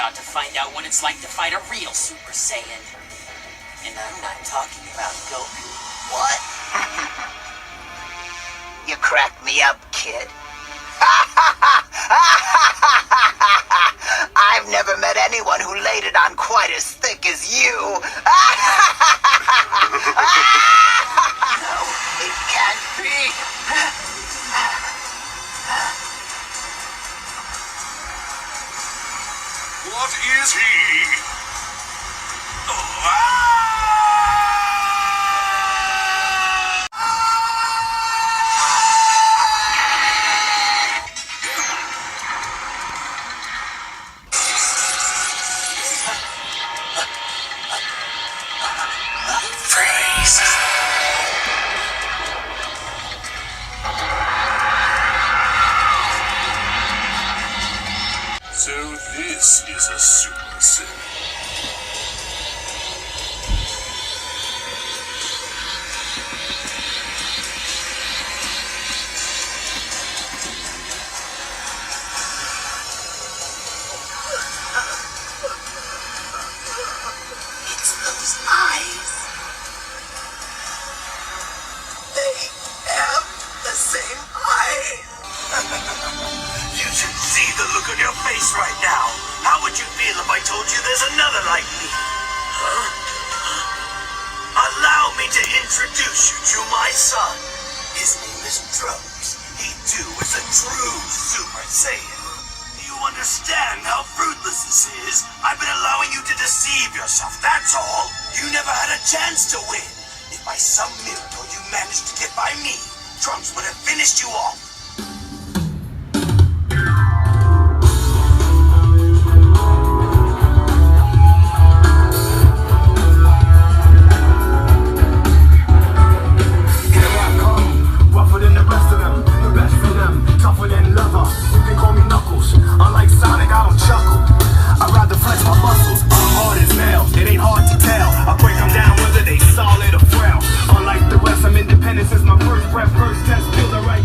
about to find out what it's like to fight a real Super Saiyan. And I'm not talking about Goku. What? You cracked me up, kid. I've never met anyone who laid it on quite as thick as you. No, it can't be. What is he? So this is a Super Saiyan. It's those eyes. They have the same eyes. You should see the look on your face right now. How would you feel if I told you there's another like me? Huh? Allow me to introduce you to my son. His name is Trunks. He too is a true Super Saiyan. Do you understand how fruitless this is? I've been allowing you to deceive yourself, that's all. You never had a chance to win. If by some miracle you managed to get by me, Trunks would have finished you off.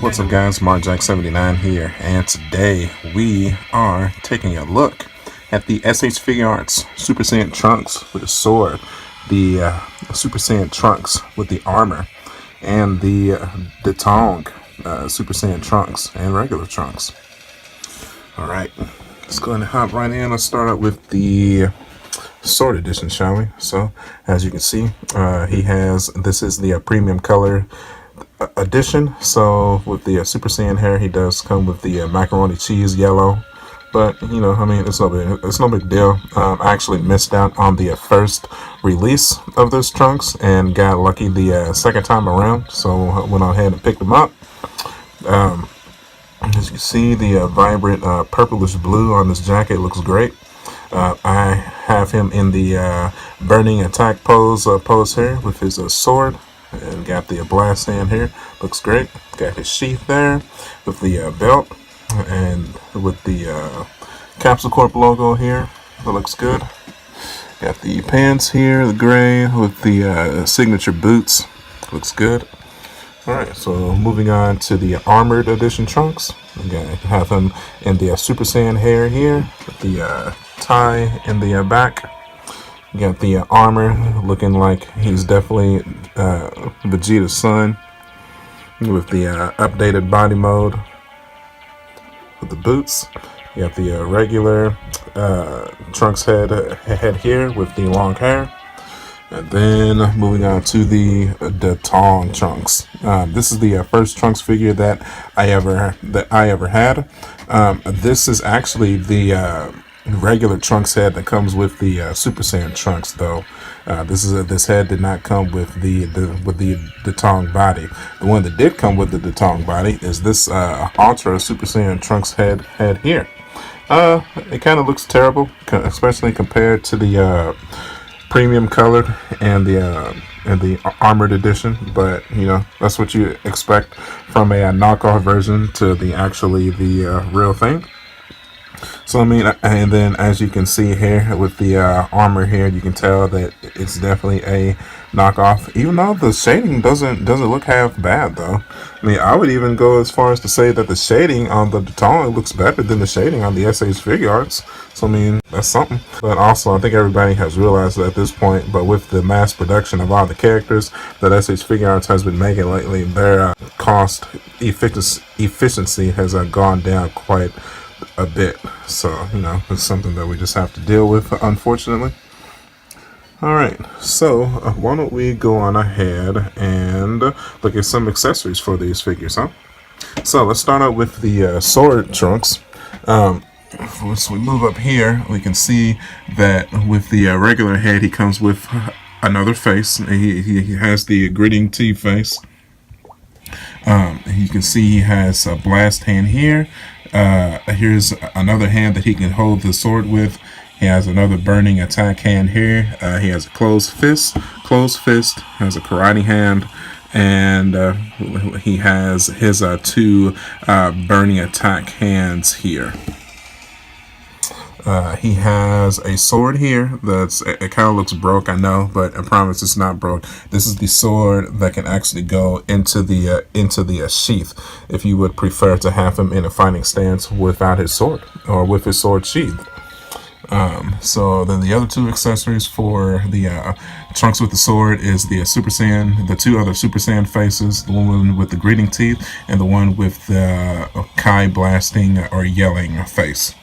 What's up guys, MarkJack79 here, and today we are taking a look at the SH Figuarts Super Saiyan Trunks with a sword, the Super Saiyan Trunks with the armor, and the Detong Super Saiyan Trunks and regular Trunks. Alright, let's go ahead and hop right in. Let's start out with the sword edition, shall we? So, as you can see, this is the premium color edition. So with the Super Saiyan hair, he does come with the macaroni cheese yellow, but you know, I mean, it's no big deal. I actually missed out on the first release of this Trunks and got lucky the second time around, so I went ahead and picked them up. As you can see, the vibrant purplish blue on this jacket looks great. I have him in the burning attack pose here with his sword. And got the blast hand here, looks great. Got his sheath there with the belt and with the Capsule Corp logo here, that looks good. Got the pants here, the gray with the signature boots, looks good. Alright, so moving on to the armored edition Trunks. Again, I have him in the Super Saiyan hair here with the tie in the back. Got the armor looking like he's definitely Vegeta's son, with the updated body mode with the boots. You got the regular Trunks head here with the long hair, and then moving on to the Detong Trunks. This is the first Trunks figure that I ever had. This is actually the regular Trunks head that comes with the Super Saiyan Trunks, though. This head did not come with the Detong body. The one that did come with the Detong body is this Ultra Super Saiyan Trunks head here. It kind of looks terrible, especially compared to the premium colored and the armored edition. But you know, that's what you expect from a knockoff version to the real thing. So I mean, and then as you can see here with the armor here, you can tell that it's definitely a knockoff. Even though the shading doesn't look half bad though. I mean, I would even go as far as to say that the shading on the toy looks better than the shading on the SH Figuarts. So I mean, that's something. But also, I think everybody has realized at this point, but with the mass production of all the characters that SH Figuarts has been making lately, their cost efficiency has gone down quite a bit. So, you know, it's something that we just have to deal with, unfortunately. Alright, so why don't we go on ahead and look at some accessories for these figures, huh? So let's start out with the sword trunks. Once we move up here, we can see that with the regular head, he comes with another face. He has the gritting teeth face. You can see he has a blast hand here. Here's another hand that he can hold the sword with. He has another burning attack hand here. He has a closed fist, has a karate hand, and he has his two burning attack hands here. He has a sword here that's, it kind of looks broke, I know, but I promise it's not broke. This is the sword that can actually go into the sheath if you would prefer to have him in a fighting stance without his sword or with his sword sheathed. So then the other two accessories for the trunks with the sword is the Super Saiyan, the two other Super Saiyan faces, the one with the gritting teeth and the one with the Kai blasting or yelling face.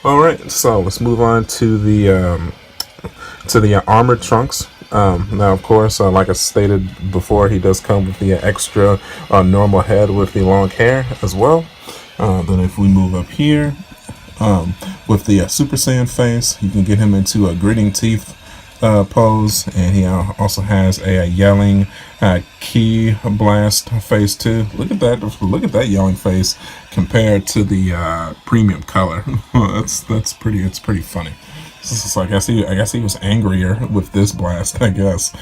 Alright, so let's move on to the armored trunks. Now, of course, like I stated before, he does come with the extra normal head with the long hair as well. Then if we move up here, with the Super Saiyan face, you can get him into a gritting teeth pose, and he also has a yelling key blast face too. Look at that yelling face compared to the premium color. It's pretty funny. It's like I guess he was angrier with this blast, I guess.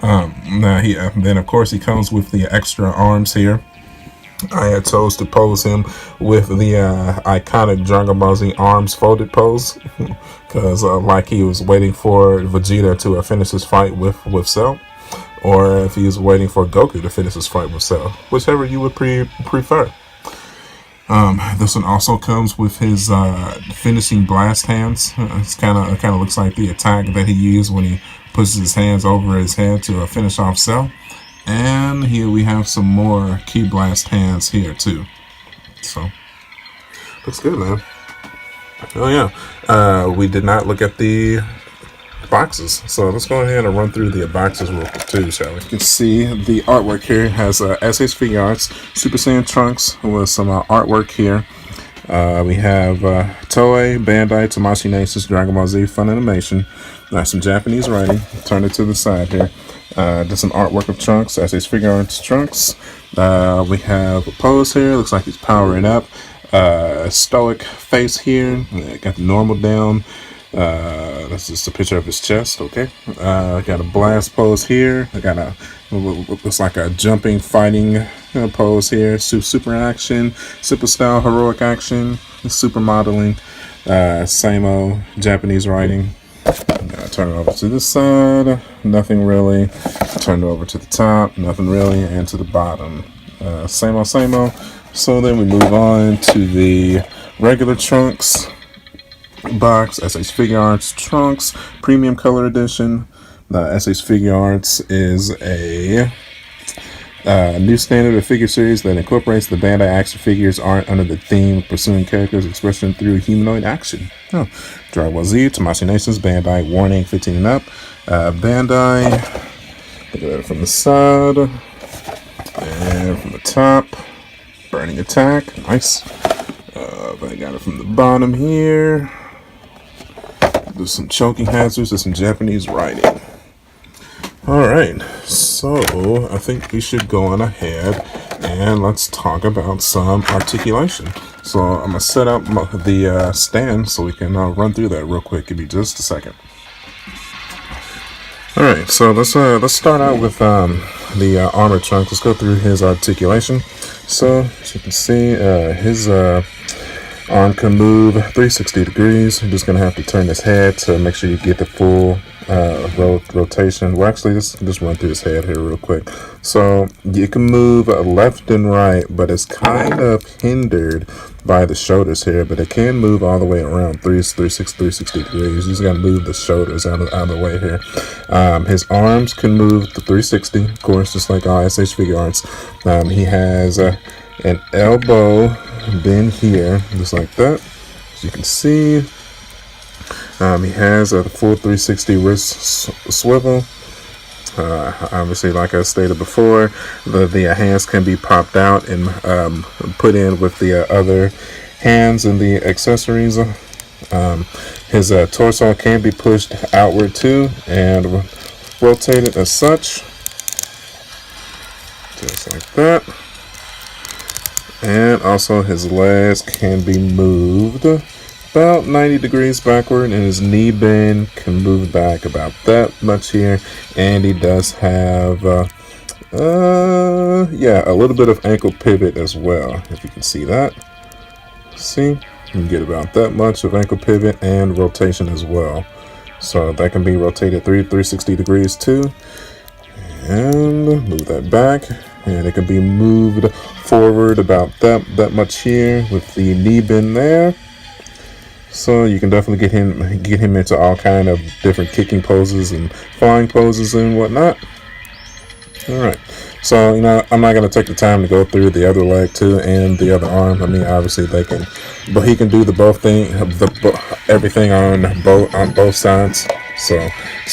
Now then of course he comes with the extra arms here. I had chose to pose him with the iconic Dragon Ball Z arms folded pose, because like he was waiting for Vegeta to finish his fight with Cell, or if he was waiting for Goku to finish his fight with Cell, whichever you would prefer. This one also comes with his finishing blast hands. It's kind of looks like the attack that he used when he pushes his hands over his head to finish off Cell. And here we have some more key blast hands here too. So looks good, man. Oh yeah, we did not look at the boxes, so let's go ahead and run through the boxes real quick too, shall we? You can see the artwork here has SH Figuarts, Super Saiyan Trunks with some artwork here. We have Toei, Bandai, Tamashii Nations, Dragon Ball Z, Fun Animation. Some Japanese writing. Turn it to the side here. Did some artwork of Trunks, SH Figuarts Trunks. We have a pose here. Looks like he's powering up. Stoic face here. Got the normal down. That's just a picture of his chest. Okay. Got a blast pose here. I got looks like a jumping fighting pose here. Super action, super style heroic action, super modeling. Same Japanese writing. Turn it over to this side, nothing really. Turn it over to the top, nothing really, and to the bottom, same old. So then we move on to the regular Trunks box, SH Figuarts Trunks Premium Color Edition. The SH Figuarts is a new standard of figure series that incorporates the Bandai action figures art under the theme of pursuing characters' expression through humanoid action. Dragon Ball Z, Tamashii Nations, Bandai, warning 15 and up. Bandai, look at that from the side, and from the top, burning attack, nice. I got it from the bottom here. There's some choking hazards, there's some Japanese writing. Alright, so I think we should go on ahead and let's talk about some articulation. So I'm going to set up the stand so we can run through that real quick. Give me just a second. Alright, so let's start out with the armor trunk. Let's go through his articulation. So as you can see, his Arm can move 360 degrees. You're just gonna have to turn his head to make sure you get the full rotation. Well, actually, just run through his head here real quick. So you can move left and right, but it's kind of hindered by the shoulders here. But it can move all the way around 360 degrees. You just gotta move the shoulders out of the way here. His arms can move to 360, of course, just like all SH Figuarts. He has an elbow bend here, just like that. As you can see, he has a full 360 wrist swivel. Obviously, like I stated before, the hands can be popped out and put in with the other hands and the accessories. His torso can be pushed outward too and rotated as such, just like that. And also his legs can be moved about 90 degrees backward, and his knee bend can move back about that much here. And he does have yeah, a little bit of ankle pivot as well, if you can see that. See, you can get about that much of ankle pivot and rotation as well. So that can be rotated 360 degrees too. And move that back, and it can be moved forward about that much here with the knee bend there. So you can definitely get him into all kind of different kicking poses and flying poses and whatnot. All right, so I'm not gonna take the time to go through the other leg too and the other arm. I mean, obviously they can, but he can do everything on both sides. So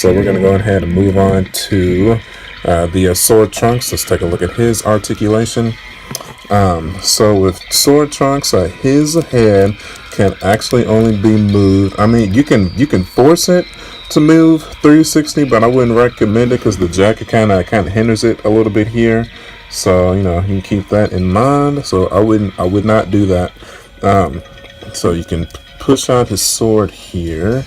we're gonna go ahead and move on to the sword trunks. Let's take a look at his articulation. So with sword trunks, his head can actually only be moved. I mean, you can force it to move 360, but I wouldn't recommend it because the jacket kind of hinders it a little bit here. So you can keep that in mind. So I would not do that. So you can push out his sword here,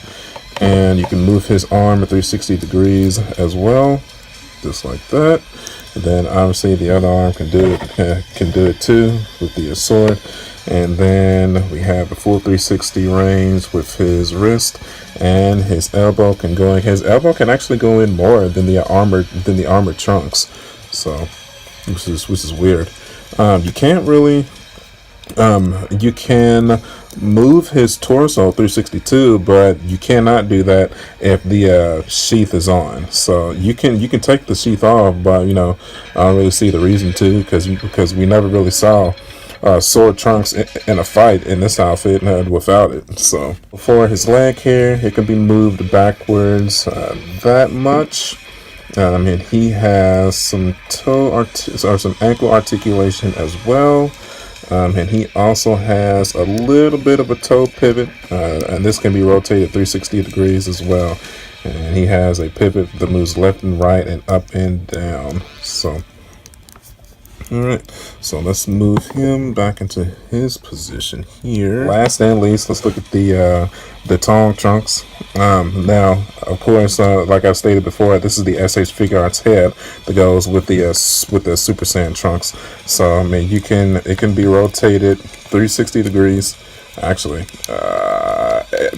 and you can move his arm at 360 degrees as well, just like that. And then obviously the other arm can do it too with the sword. And then we have a full 360 range with his wrist, and his elbow can go in. His elbow can actually go in more than the armored trunks. So which is weird. You can't really you can move his torso 362, but you cannot do that if the sheath is on. So you can take the sheath off, but I don't really see the reason to, because we never really saw sword trunks in a fight in this outfit without it. So for his leg here, it can be moved backwards that much. And he has some some ankle articulation as well. And he also has a little bit of a toe pivot, and this can be rotated 360 degrees as well. And he has a pivot that moves left and right and up and down. So alright, so let's move him back into his position here. Last and least, let's look at the tongue trunks. Now, of course, like I stated before, this is the SH Figuarts head that goes with the Super Saiyan trunks. So I mean, it can be rotated 360 degrees. Actually,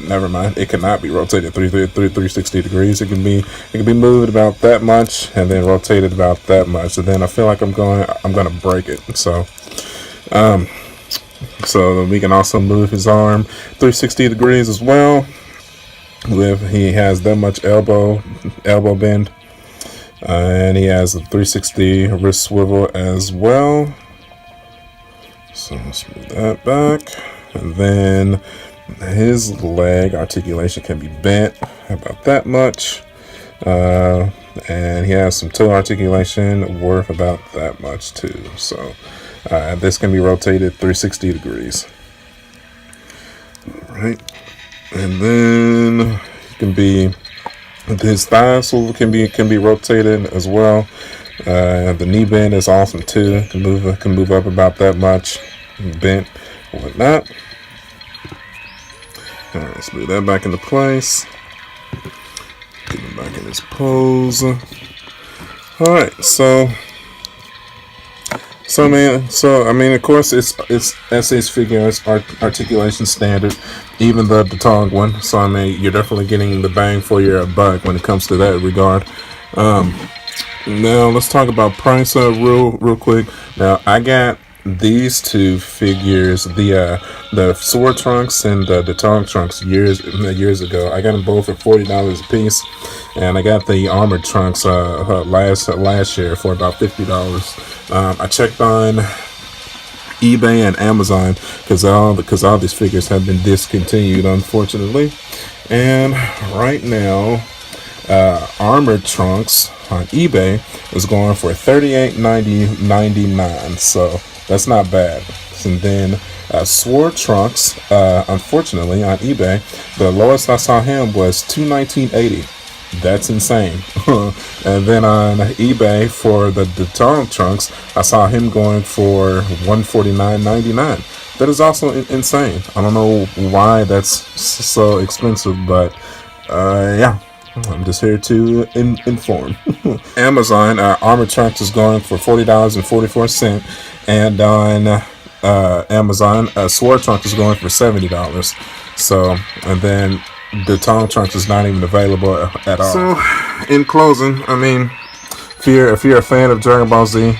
never mind. It cannot be rotated 360 degrees. It can be moved about that much and then rotated about that much. And then I feel like I'm gonna break it. So we can also move his arm 360 degrees as well. He has that much elbow bend, and he has a 360 wrist swivel as well. So let's move that back. And then his leg articulation can be bent about that much. And he has some toe articulation worth about that much too. So this can be rotated 360 degrees. All right. And then his thigh swivel can be rotated as well. The knee bend is awesome too. Can move up about that much, bent or whatnot. All right, let's move that back into place. Get him back in his pose. All right, so So man, so I mean, of course, it's SH Figuarts articulation standard, even the tongue one. So I mean, you're definitely getting the bang for your buck when it comes to that regard. Now let's talk about price real quick. Now I got these two figures, the sword trunks and the tongue trunks years ago. I got them both for $40 a piece, and I got the armored trunks last year for about $50. I checked on eBay and Amazon because all these figures have been discontinued, unfortunately. And right now, armored trunks on eBay is going for $38.99, so that's not bad. And then sword trunks, unfortunately, on eBay, the lowest I saw him was $219.80. That's insane. And then on eBay for the tongue trunks, I saw him going for $149.99. That is also insane. I don't know why that's so expensive, but yeah. I'm just here to inform. Amazon armor trunks is going for $40.44, and on Amazon sword trunks is going for $70. So, and then the tongue trunks is not even available at all. So, in closing, I mean, if you're a fan of Dragon Ball Z,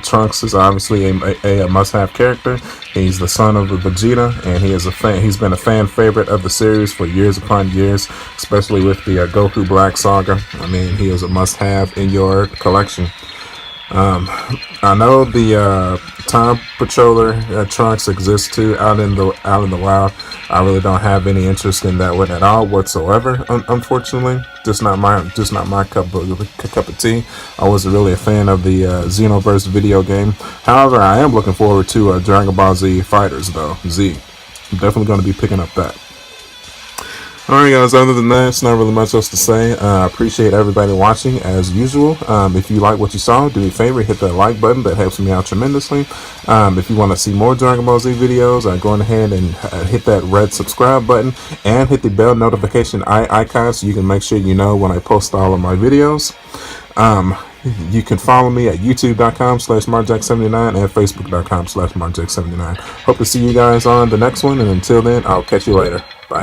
Trunks is obviously a must-have character. He's the son of Vegeta, and he is a fan. He's been a fan favorite of the series for years upon years, especially with the Goku Black Saga. I mean, he is a must-have in your collection. I know the Time Patroller Trunks exist too out in the wild. I really don't have any interest in that one at all whatsoever. Unfortunately, just not my cup of tea. I wasn't really a fan of the Xenoverse video game. However, I am looking forward to Dragon Ball Z Fighters though. Z, I'm definitely going to be picking up that. Alright guys, other than that, it's not really much else to say. I appreciate everybody watching as usual. If you like what you saw, do me a favor, hit that like button. That helps me out tremendously. If you want to see more Dragon Ball Z videos, go ahead and hit that red subscribe button and hit the bell notification icon so you can make sure you know when I post all of my videos. You can follow me at youtube.com/marjack79 and facebook.com/marjack79. Hope to see you guys on the next one, and until then, I'll catch you later. Bye.